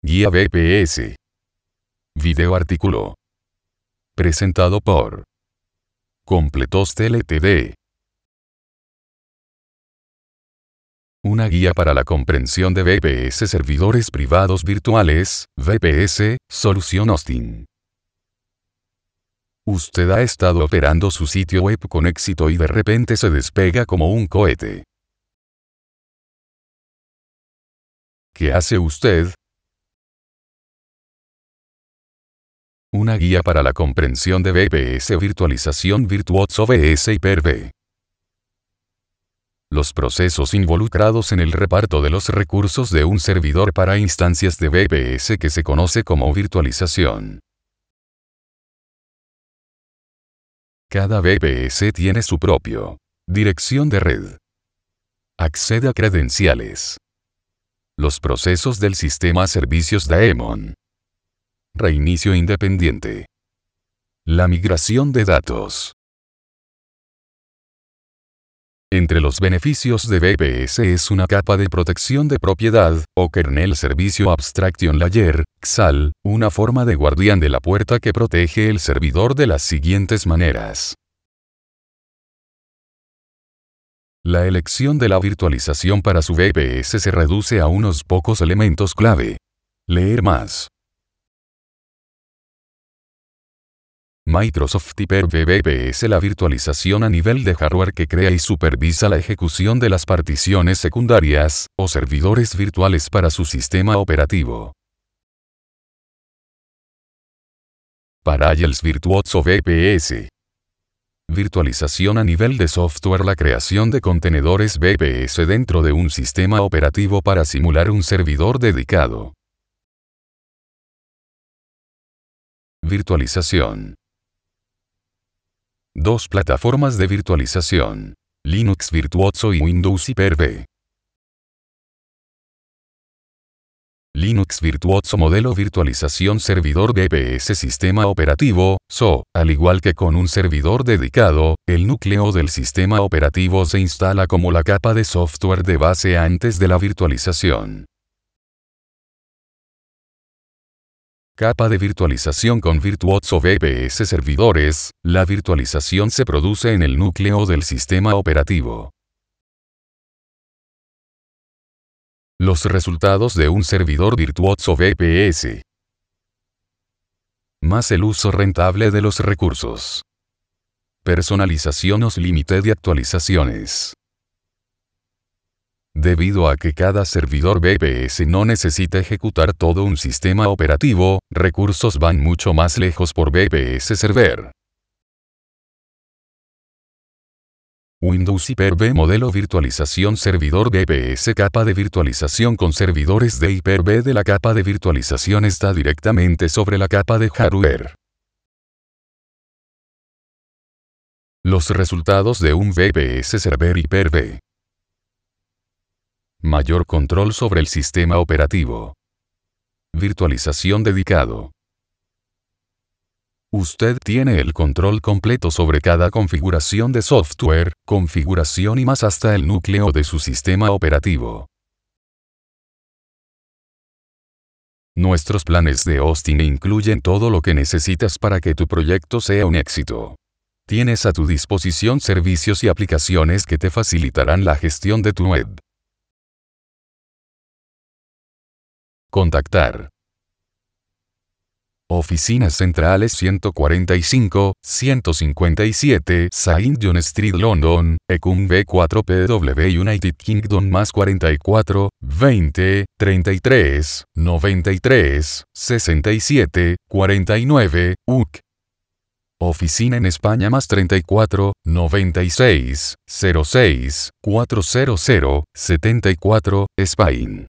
Guía VPS. Video artículo. Presentado por Completos Ltd. Una guía para la comprensión de VPS servidores privados virtuales, VPS, solución hosting. Usted ha estado operando su sitio web con éxito y de repente se despega como un cohete. ¿Qué hace usted? Una guía para la comprensión de VPS virtualización Virtuoso VS Hyper-V. Los procesos involucrados en el reparto de los recursos de un servidor para instancias de VPS que se conoce como virtualización. Cada VPS tiene su propio dirección de red. Accede a credenciales. Los procesos del sistema servicios Daemon. Reinicio independiente. La migración de datos. Entre los beneficios de VPS es una capa de protección de propiedad, o Kernel Servicio Abstraction Layer, XAL, una forma de guardián de la puerta que protege el servidor de las siguientes maneras. La elección de la virtualización para su VPS se reduce a unos pocos elementos clave. Leer más. Microsoft Hyper-V VPS la virtualización a nivel de hardware que crea y supervisa la ejecución de las particiones secundarias, o servidores virtuales para su sistema operativo. Parallels Virtuoso VPS. Virtualización a nivel de software. La creación de contenedores VPS dentro de un sistema operativo para simular un servidor dedicado. Virtualización. Dos plataformas de virtualización. Linux Virtuoso y Windows Hyper-V. Linux Virtuoso modelo virtualización servidor VPS sistema operativo, SO, al igual que con un servidor dedicado, el núcleo del sistema operativo se instala como la capa de software de base antes de la virtualización. Capa de virtualización con Virtuoso VPS servidores. La virtualización se produce en el núcleo del sistema operativo. Los resultados de un servidor Virtuoso VPS. Más el uso rentable de los recursos. Personalización os límite de actualizaciones. Debido a que cada servidor VPS no necesita ejecutar todo un sistema operativo, recursos van mucho más lejos por VPS Server. Windows Hyper-V modelo virtualización servidor VPS capa de virtualización con servidores de Hyper-V de la capa de virtualización está directamente sobre la capa de hardware. Los resultados de un VPS Server Hyper-V. Mayor control sobre el sistema operativo. Virtualización dedicado. Usted tiene el control completo sobre cada configuración de software, configuración y más hasta el núcleo de su sistema operativo. Nuestros planes de hosting incluyen todo lo que necesitas para que tu proyecto sea un éxito. Tienes a tu disposición servicios y aplicaciones que te facilitarán la gestión de tu web. Contactar. Oficinas centrales 145, 157 St. John Street London, Ecum B4PW United Kingdom más 44, 20, 33, 93, 67, 49, UK. Oficina en España más 34, 96, 06, 400, 74, Spain.